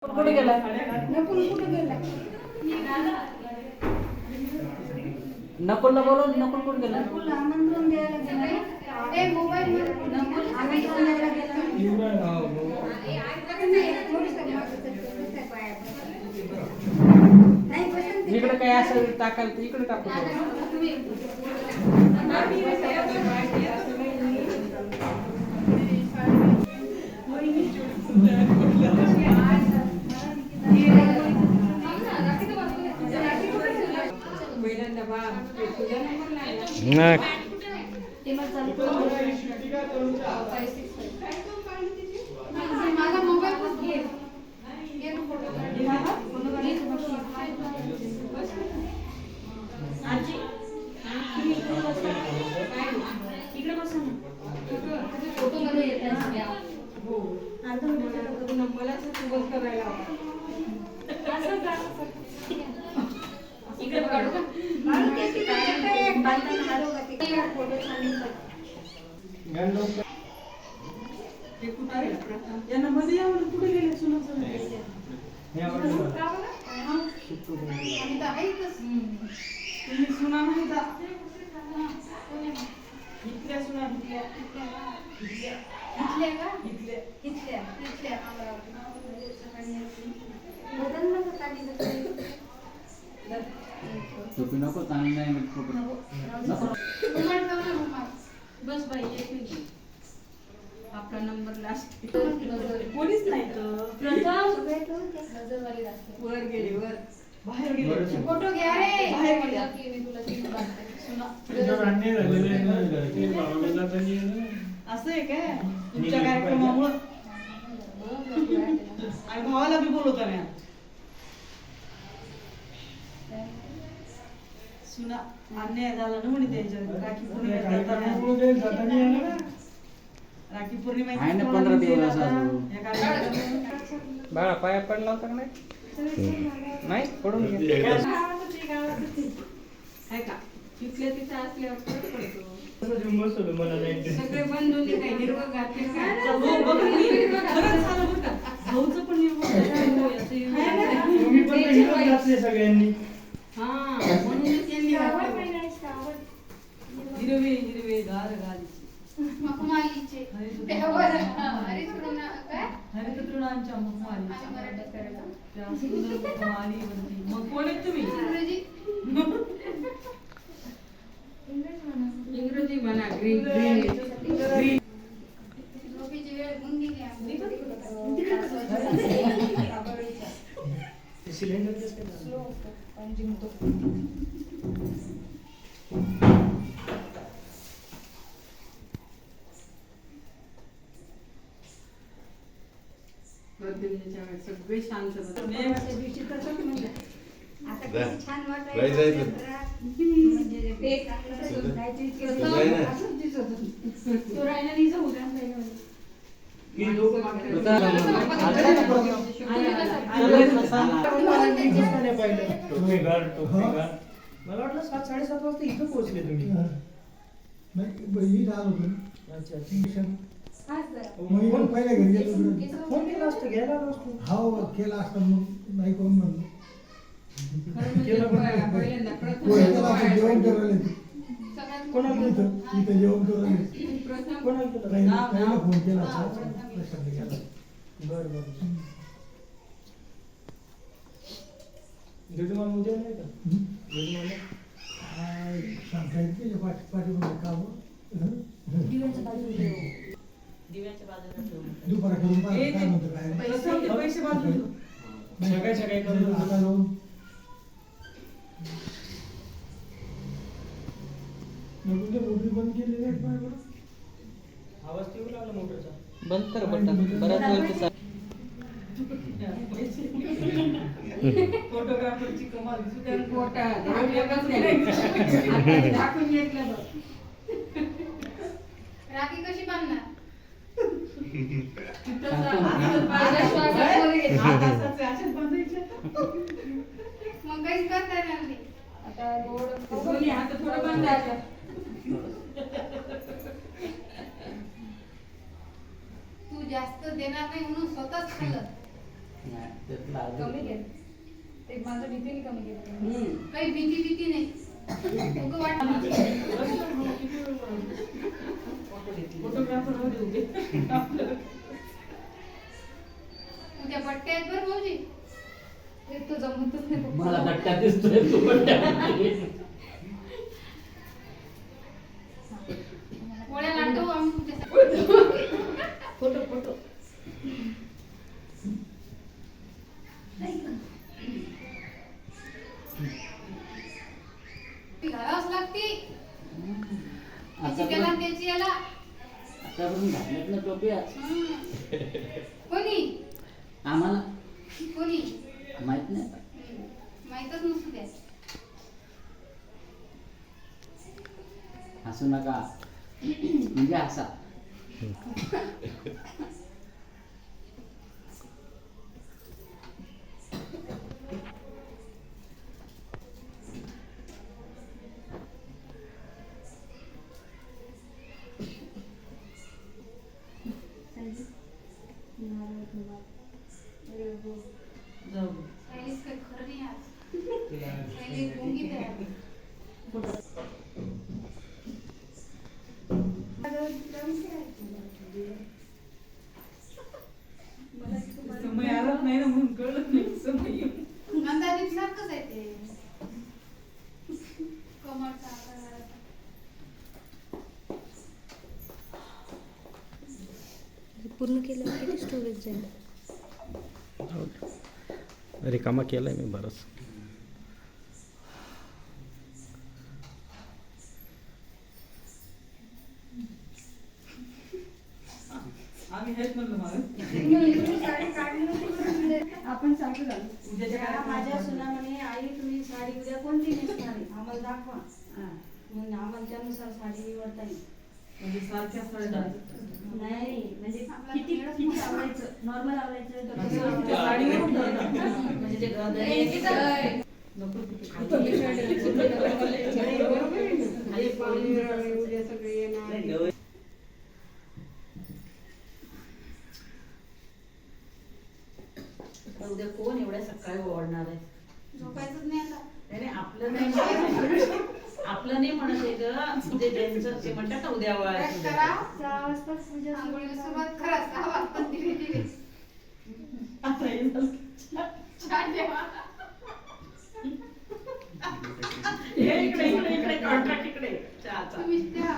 कुठे गेला? नकुलला बोलव. नकुल कुठे गेला? आमंत्रण द्यायला गेला. ए मोबाईल नकुल आमंत्रण द्यायला गेला. इकडे काय असं टाकायला तर इकडे टाकू. माझा मोबाईल फोटो मध्ये येत इकडे काढू का? कुठे गेले? तुम्ही सुना नाही का? इथल्या सुना नको चांगली नाही बस बाई एक मिनिट. आपला नंबर लास्ट कोणीच नाही तर वर गेली वर बाहेर गेले. फोटो घ्या रे. बाहेर गेल्या. मी तुला तीन बांधते. असं आहे काय तुमच्या कार्यक्रमामुळे? आणि भावाला बी बोलवता नाही. सुना अन्याय झाला ना म्हणे त्यांच्या राखी पौर्णिमा 15 दिवस बाळा पाया पडला होता का नाही पडून आहे का तिथल्या तिथं असल्यावर फरक पडतो. सगळे बंद होते काय हिरवं घातले भाऊचं पण सगळ्यांनी हिरवे हिरवे गार गालीचे मखमालीचे हरिततृणांच्या मखमाली मग कोण आहेत तुम्ही? इंग्रजी म्हणा. ग्रीन झोपेची वेळ होऊन गेली आपली. सगळे शांत छान मला वाटलं 7-7:30 वाजता इथं पोहोचले तुम्ही. फोन केला असतं घ्यायला आलो असतो. हो केला असता मग नाही कोण म्हणलं जेवण करायला इथं जेवण करायला फोन केला बरं जेजमान उद्या नाही का? सांगता पाठीमध्ये काम दुपारा करून काय म्हणतो काय पैसे बाजू सकाळी करून आता जाऊन मोटरी बंद केली नाही. आवाज येऊ लागला मोटरचा. बंद कर बराच वेळ फोटोग्राफरची कमाल दाखवून घेतलं बघ. राखी कशी बांधणार? मग काहीच करता येणार नाही. आता गोड हात थोडं बंद आहे. तू जास्त देणार नाही म्हणून स्वतःच खाल्लं. कमी घे ते माझं भीतीने कमी केलं काही भीती नाही उगं वाटलं फोटोग्राफर मध्ये उभे उद्या पट्ट्या आहेत बरं भाऊजी ते तो जमतच नाही मला धक्का दिसतोय तू पण पोळ्या लाटतो आम्ही तुमच्यासाठी फोटो फोटो घालावंच लागते आता त्याची त्याला त्याची याला आतापर्यंत घातल्यात ना टोप्या कोणी आम्हाला कोणी माहित नाही माहीतच नसतं त्या हसू नका म्हणजे हसा जाऊ सायलीच काही खरं नाही आज सायली गुंगी तयार समय आलाच नाही ना म्हणून कळत नाही समय अंदाजीत सारखंच आहे ते कमरचा आकार पूर्ण केल्यावर किती स्टोरेज जाईल रिकामा केलाय मी बरंच आम्ही हेच म्हणलो मला आपण सांगतो झालं उद्याच्या त्या कार्यक्रमात माझ्या सुनामणी आई तुम्ही साडी उद्या कोणती नेसणार आहे आम्हाला दाखवा मग आम्हाला त्यानुसार साडी निवडता येईल म्हणजे सारख्या साड्या नाही म्हणजे किती किती आवडायचं नॉर्मल आवडायचं का कसं त्या आवडायचं? साडीवरून ठरवतात. म्हणजे ते नको उद्या कोण एवढ्या सकाळी ओढणार आहे झोपायचंच नाही आता नाही नाही, आपलं नाही म्हणत. आपलं नाही म्हणत आहे ग म्हणजे त्यांचं ते म्हणतात ना उद्या ब्रश करा 6 वाजता पूजा आंघोळीला सुरुवात करा 6 वाजता दिवे दिवे आता हे झालं. छान जेवा हे इकडे इकडे इकडे कॉन्ट्रॅक्ट इकडे चहाचा. तुम्हीच द्या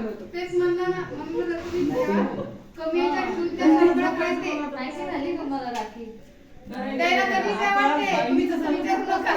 होतं. तेच म्हणलं ना म्हणलं तर तुम्हीच द्या कमी याच्यात तुमच्या सगळं कळते माहिती झाली का मला राखी द्यायला कमी काय वाटते तुम्ही तसं विचारू नका